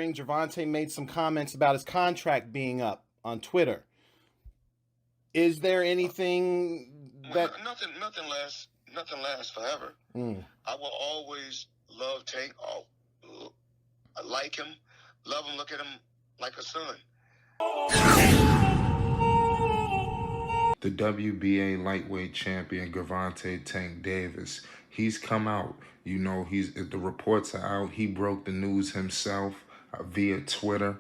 Gervonta made some comments about his contract being up on Twitter. Is there anything that nothing lasts forever. I will always love Tank. I like him, love him, look at him like a son. The WBA lightweight champion Gervonta Tank Davis, he's come out. You know, the reports are out. He broke the news himself via Twitter.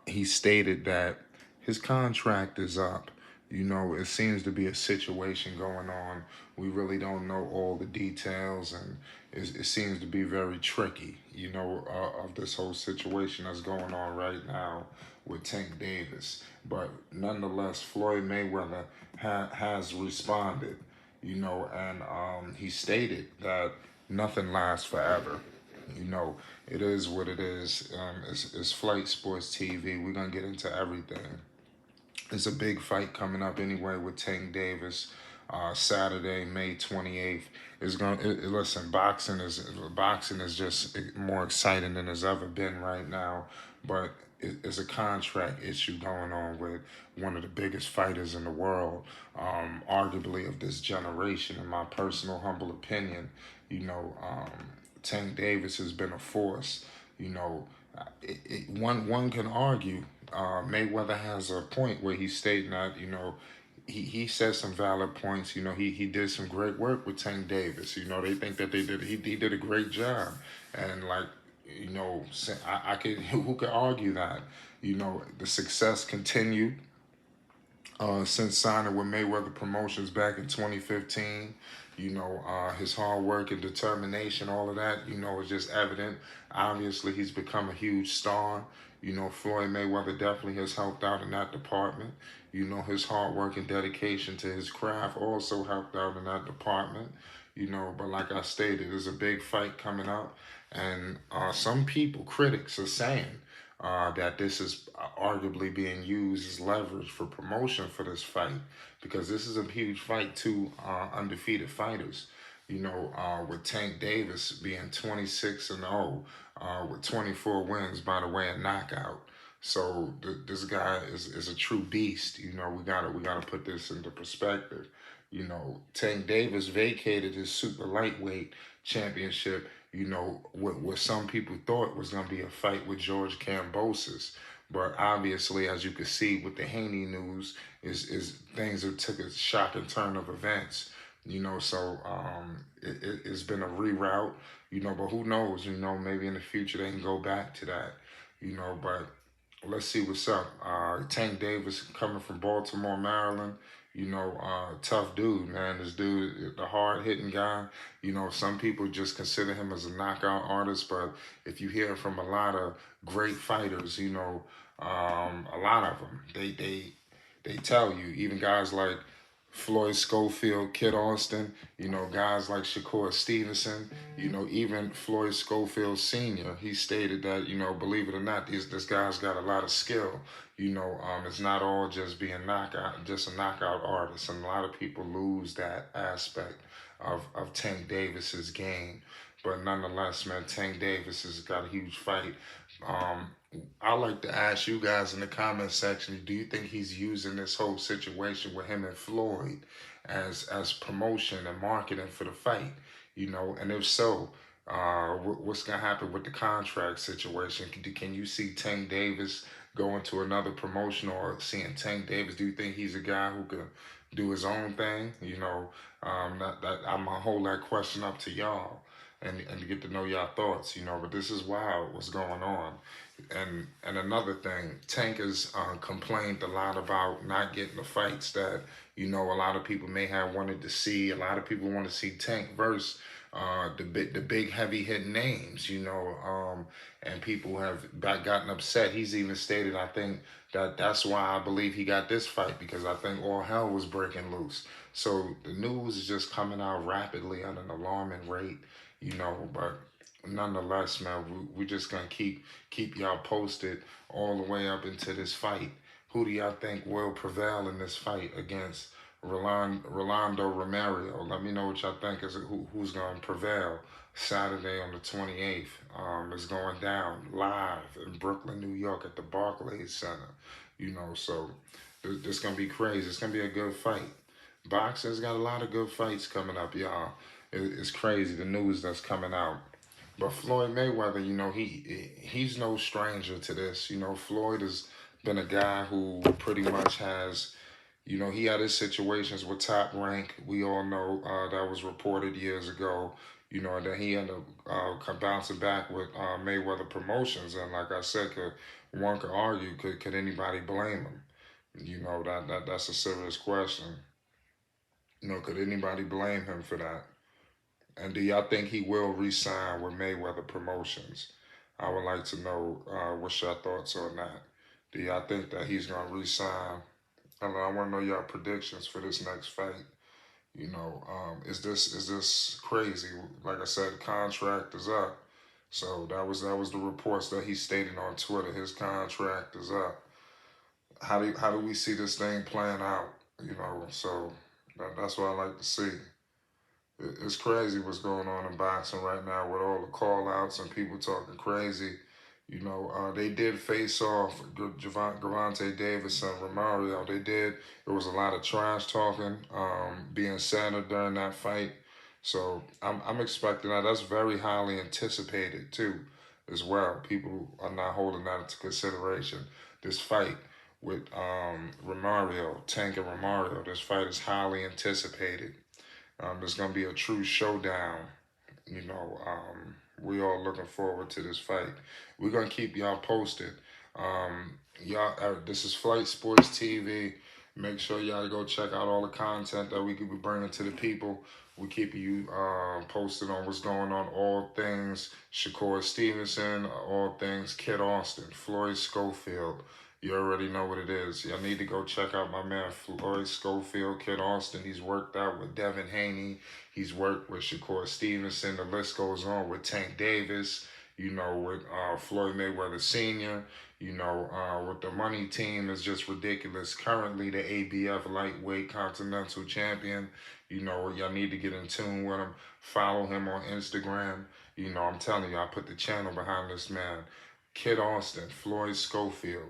He stated that his contract is up. You know, it seems to be a situation going on. We really don't know all the details, and it seems to be very tricky, you know, of this whole situation that's going on right now with Tank Davis. But nonetheless, Floyd Mayweather has responded, you know, and he stated that nothing lasts forever. You know, it is what it is. It's Flight Sports TV. We're going to get into everything. It's a big fight coming up anyway with Tank Davis. Saturday, May 28th. Listen, boxing is just more exciting than it's ever been right now. But it's a contract issue going on with one of the biggest fighters in the world, arguably of this generation. In my personal humble opinion, you know, Tank Davis has been a force. You know, one can argue Mayweather has a point where he's stating that, you know, he says some valid points. You know, he did some great work with Tank Davis. You know, they think that he did a great job, and like, you know, I could who could argue that? You know, the success continued since signing with Mayweather Promotions back in 2015. You know, his hard work and determination, all of that, you know, is just evident. Obviously, he's become a huge star. You know, Floyd Mayweather definitely has helped out in that department. You know, his hard work and dedication to his craft also helped out in that department. You know, but like I stated, there's a big fight coming up. And some people, critics, are saying that this is arguably being used as leverage for promotion for this fight, because this is a huge fight, two undefeated fighters. You know, with Tank Davis being 26-0 with 24 wins, by the way, a knockout. So this guy is a true beast. You know, we gotta put this into perspective. You know, Tank Davis vacated his super lightweight championship, you know, what some people thought was going to be a fight with George Kambosos. But obviously, as you can see with the Haney news, is things that took a shocking turn of events. You know, so it's been a reroute, you know, but who knows, you know, maybe in the future they can go back to that, you know, but let's see what's up. Tank Davis coming from Baltimore, Maryland. You know, tough dude, man. This dude, the hard-hitting guy. You know, some people just consider him as a knockout artist, but if you hear from a lot of great fighters, you know, a lot of them, they tell you, even guys like Floyd Schofield, Kid Austin, you know, guys like Shakur Stevenson, you know, even Floyd Schofield Sr., he stated that, you know, believe it or not, this guy's got a lot of skill. You know, it's not all just being just a knockout artist. And a lot of people lose that aspect of Tank Davis's game. But nonetheless, man, Tank Davis has got a huge fight. I'd like to ask you guys in the comment section, do you think he's using this whole situation with him and Floyd as promotion and marketing for the fight? You know, and if so, what's going to happen with the contract situation? Can you see Tank Davis going to another promotion, or seeing Tank Davis? Do you think he's a guy who can do his own thing? You know, I'm going to hold that question up to y'all and to get to know y'all thoughts, you know, but this is wild what's going on. And another thing, Tank has complained a lot about not getting the fights that, you know, a lot of people may have wanted to see. A lot of people want to see Tank versus the big heavy hitting names, you know, and people have gotten upset. He's even stated, I think, that's why I believe he got this fight, because I think all hell was breaking loose. So the news is just coming out rapidly at an alarming rate, you know, but nonetheless, man, we just gonna keep y'all posted all the way up into this fight. Who do y'all think will prevail in this fight against Rolando Romero? Let me know what y'all think. Who's gonna prevail Saturday on the 28th. It's going down live in Brooklyn, New York at the Barclays Center. So this going to be crazy. It's going to be a good fight. Boxing's got a lot of good fights coming up, y'all. It's crazy, the news that's coming out. But Floyd Mayweather, he's no stranger to this. Floyd has been a guy who pretty much has, he had his situations with Top Rank. We all know that was reported years ago. That he ended up bouncing back with Mayweather Promotions. And like I said, one could argue, could anybody blame him? That's a serious question. Could anybody blame him for that? And do y'all think he will re-sign with Mayweather Promotions? I would like to know what's your thoughts on that. Do y'all think that he's going to re-sign? I want to know y'all predictions for this next fight. Is this crazy? Like I said, contract is up. So that was the reports that he stated on Twitter. His contract is up. How do we see this thing playing out? So that's what I like to see. It's crazy what's going on in boxing right now with all the call-outs and people talking crazy. They did face off Gervonta Davis and Romario. They did. There was a lot of trash talking being said during that fight. So I'm expecting that. That's very highly anticipated too, as well. People are not holding that into consideration. This fight with Romario, Tank and Romario, this fight is highly anticipated. There's going to be a true showdown. We all looking forward to this fight. We're going to keep y'all posted. This is Flight Sports TV. Make sure y'all go check out all the content that we could be bringing to the people. We keep you posted on what's going on, all things Shakur Stevenson, all things Kid Austin, Floyd Schofield. You already know what it is. Y'all need to go check out my man Floyd Schofield, Kid Austin. He's worked out with Devin Haney. He's worked with Shakur Stevenson. The list goes on with Tank Davis, with Floyd Mayweather Sr., with the money team is just ridiculous. Currently the ABF lightweight continental champion. Y'all need to get in tune with him. Follow him on Instagram. I'm telling you, I put the channel behind this man. Kid Austin, Floyd Schofield.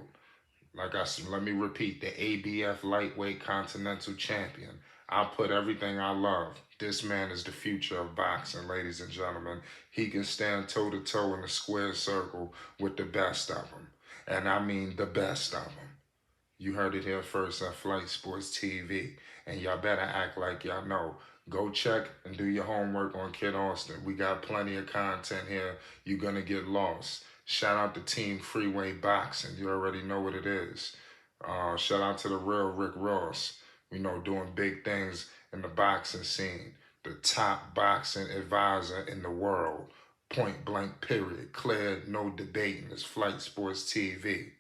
Like I said, let me repeat, the ABF lightweight continental champion. I put everything I love. This man is the future of boxing, ladies and gentlemen. He can stand toe-to-toe in the square circle with the best of them. And I mean the best of them. You heard it here first at Flight Sports TV. And y'all better act like y'all know. Go check and do your homework on Kid Austin. We got plenty of content here. You're going to get lost. Shout out to Team Freeway Boxing. You already know what it is. Shout out to the real Rick Ross. Doing big things in the boxing scene. The top boxing advisor in the world. Point blank period. Clear, no debating. It's Flight Sports TV.